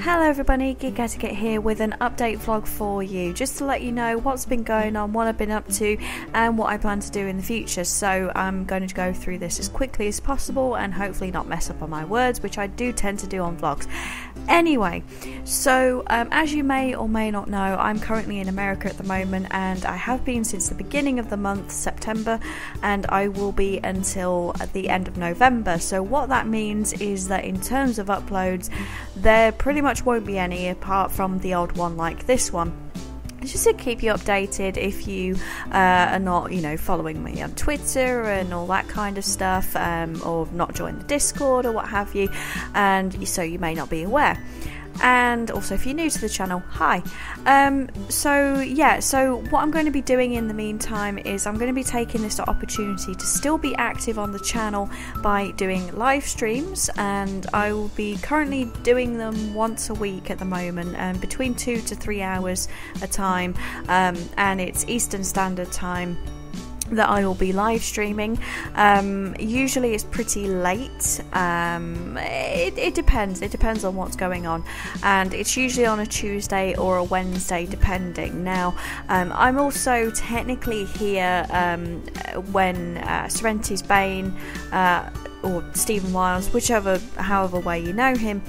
Hello everybody, Geeketiquette here with an update vlog for you, just to let you know what's been going on, what I've been up to and what I plan to do in the future. So I'm going to go through this as quickly as possible and hopefully not mess up on my words, which I do tend to do on vlogs. Anyway, so as you may or may not know, I'm currently in America at the moment and I have been since the beginning of the month, September, and I will be until the end of November. So what that means is that in terms of uploads, there pretty much won't be any apart from the odd one like this one. Just to keep you updated if you are not, following me on Twitter and all that kind of stuff, or not joined the Discord or what have you, and so you may not be aware. And also if you're new to the channel, hi. So what I'm going to be doing in the meantime is I'm going to be taking this opportunity to still be active on the channel by doing live streams, and I will be currently doing them once a week at the moment, between 2 to 3 hours a time, and it's Eastern Standard Time that I will be live streaming. Usually it's pretty late. It depends on what's going on, and it's usually on a Tuesday or a Wednesday depending. Now I'm also technically here when Serenity's Bane or Stephen Wiles, however way you know him,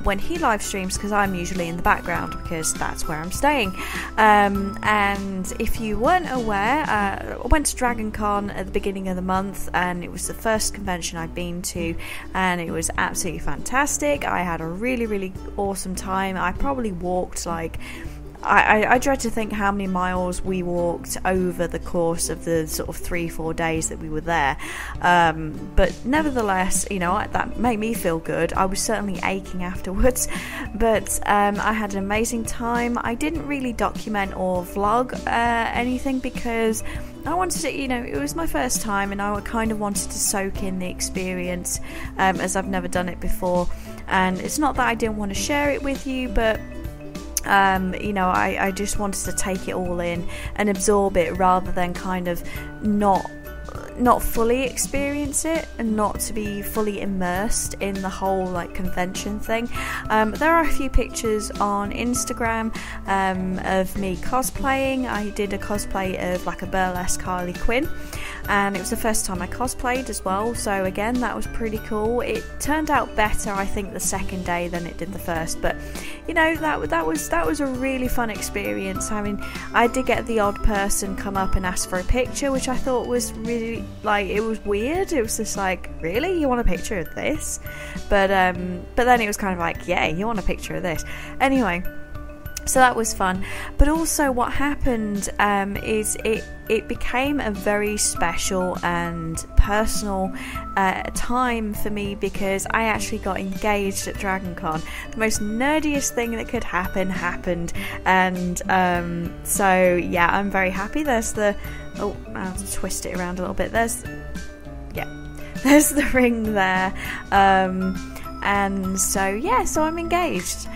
when he live streams, because I'm usually in the background because that's where I'm staying. And if you weren't aware, I went to Dragon Con at the beginning of the month, and it was the first convention I've been to, and it was absolutely fantastic. I had a really awesome time. I probably walked like I dread to think how many miles we walked over the course of the sort of 3-4 days that we were there, but nevertheless, that made me feel good. I was certainly aching afterwards, but I had an amazing time. I didn't really document or vlog anything because I wanted to, it was my first time and I kind of wanted to soak in the experience, as I've never done it before. And it's not that I didn't want to share it with you, but I just wanted to take it all in and absorb it rather than kind of not fully experience it and not to be fully immersed in the whole convention thing. There are a few pictures on Instagram of me cosplaying. I did a cosplay of a burlesque Harley Quinn, and it was the first time I cosplayed as well, so again that was pretty cool. It turned out better I think the second day than it did the first, but that was a really fun experience. I mean, I did get the odd person come up and ask for a picture, which I thought was really it was weird. It was just really, you want a picture of this? But then it was kind of yeah, you want a picture of this anyway. So that was fun. But also what happened is it became a very special and personal time for me, because I actually got engaged at Dragon Con. The most nerdiest thing that could happen happened, and so yeah, I'm very happy. There's the I'll have to twist it around a little bit. There's the ring there, and so yeah, so I'm engaged.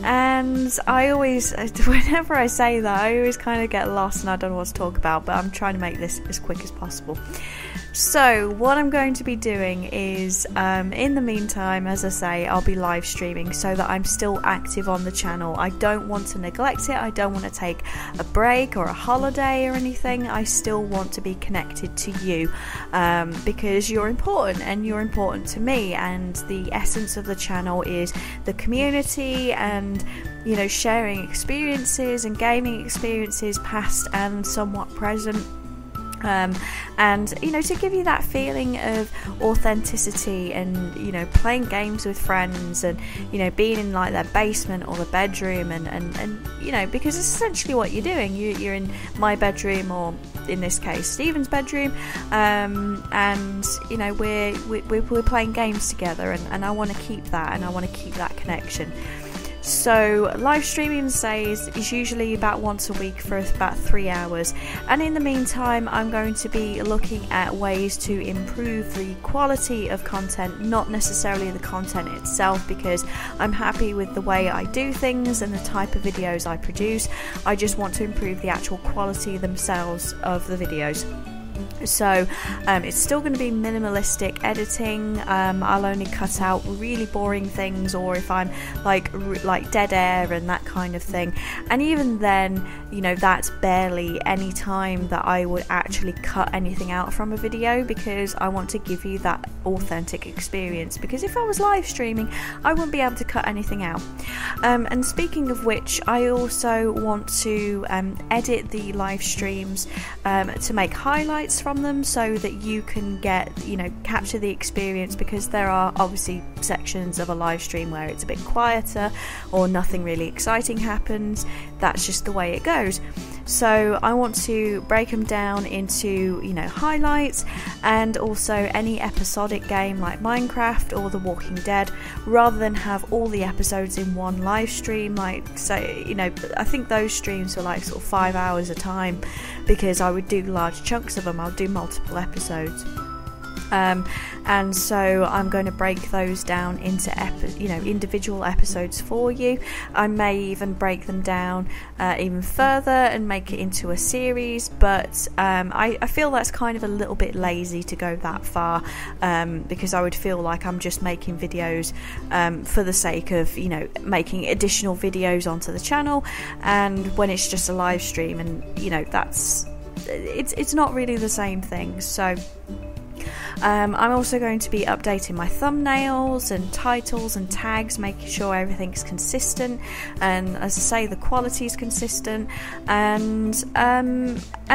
And I always, whenever I say that, I always kind of get lost and I don't know what to talk about, but I'm trying to make this as quick as possible. So what I'm going to be doing is, in the meantime, as I say, I'll be live streaming so that I'm still active on the channel. I don't want to neglect it. I don't want to take a break or a holiday or anything. I still want to be connected to you, because you're important and you're important to me, and the essence of the channel is the community and sharing experiences and gaming experiences, past and somewhat present. And to give you that feeling of authenticity and playing games with friends and being in their basement or the bedroom and because it's essentially what you're doing. You're in my bedroom, or in this case Stephen's bedroom, and we're playing games together, and I want to keep that, and I want to keep that connection. So live streaming is usually about once a week for about 3 hours, and in the meantime I'm going to be looking at ways to improve the quality of content, not necessarily the content itself, because I'm happy with the way I do things and the type of videos I produce. I just want to improve the actual quality themselves of the videos. So it's still going to be minimalistic editing. I'll only cut out really boring things, or if I'm like dead air and that kind of thing. And even then, you know, that's barely any time that I would actually cut anything out from a video, because I want to give you that authentic experience. Because if I was live streaming, I wouldn't be able to cut anything out. And speaking of which, I also want to edit the live streams to make highlights from them, so that you can capture the experience, because there are obviously sections of a live stream where it's a bit quieter or nothing really exciting happens. That's just the way it goes. So I want to break them down into, you know, highlights, and also any episodic game like Minecraft or The Walking Dead, rather than have all the episodes in one live stream. Like, so, you know, I think those streams were like sort of 5 hours a time, because I would do large chunks of them. I'll do multiple episodes. And so I'm going to break those down into individual episodes for you. I may even break them down even further and make it into a series, but I feel that's kind of a little bit lazy to go that far, because I would feel like I'm just making videos for the sake of, you know, making additional videos onto the channel, and when it's just a live stream, and you know, it's not really the same thing. So I'm also going to be updating my thumbnails and titles and tags, making sure everything's consistent, and as I say, the quality is consistent, and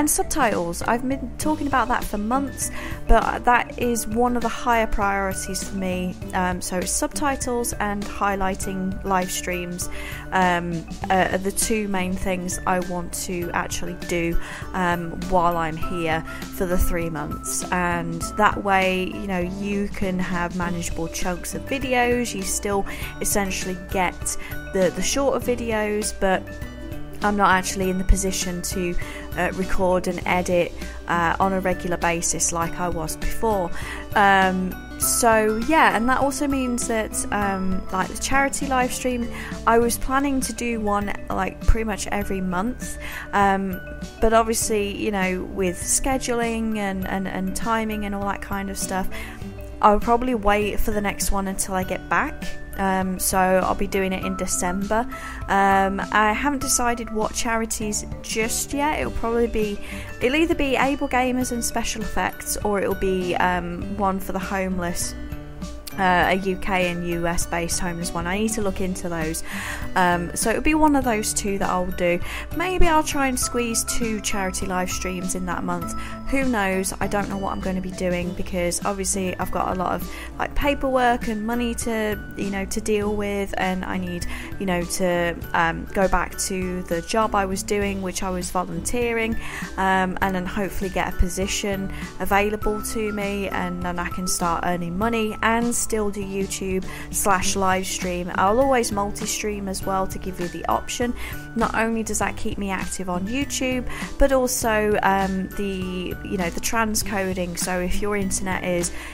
subtitles. I've been talking about that for months, but that is one of the higher priorities for me. So it's subtitles and highlighting live streams are the two main things I want to actually do while I'm here for the 3 months, and that way, you know, you can have manageable chunks of videos. You still essentially get the shorter videos, but I'm not actually in the position to record and edit on a regular basis like I was before. So yeah, and that also means that like the charity live stream, I was planning to do one like pretty much every month, but obviously, you know, with scheduling and timing and all that kind of stuff, I'll probably wait for the next one until I get back. So I'll be doing it in December. I haven't decided what charities just yet. It'll either be Able Gamers and Special Effects, or it'll be one for the homeless, a UK and US based homeless one. I need to look into those. So it'll be one of those two that I'll do. Maybe I'll try and squeeze 2 charity live streams in that month. Who knows? I don't know what I'm going to be doing, because obviously I've got a lot of like paperwork and money to, you know, to deal with, and I need, you know, to go back to the job I was doing, which I was volunteering, and then hopefully get a position available to me, and then I can start earning money and still do YouTube/live stream. I'll always multi-stream as well to give you the option. Not only does that keep me active on YouTube, but also the transcoding. So if your internet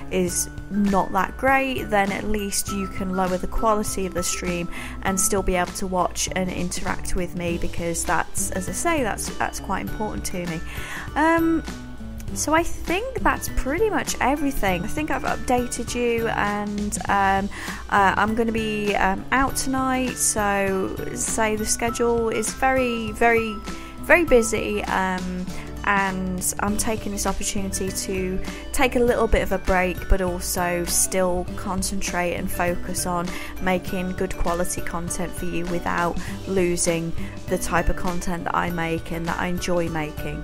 is not that great, then at least you can lower the quality of the stream and still be able to watch and interact with me, because that's, as I say, that's quite important to me. So I think that's pretty much everything. I think I've updated you, and I'm going to be out tonight, so say the schedule is very, very, very busy, and I'm taking this opportunity to take a little bit of a break, but also still concentrate and focus on making good quality content for you without losing the type of content that I make and that I enjoy making.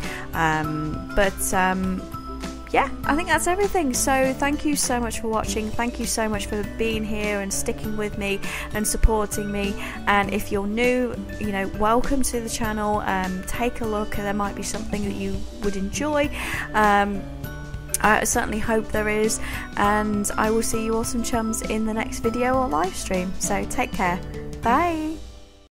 Yeah, I think that's everything. So thank you so much for watching. Thank you so much for being here and sticking with me and supporting me. And if you're new, you know, welcome to the channel. Take a look. There might be something that you would enjoy. I certainly hope there is. And I will see you awesome chums in the next video or live stream. So take care. Bye.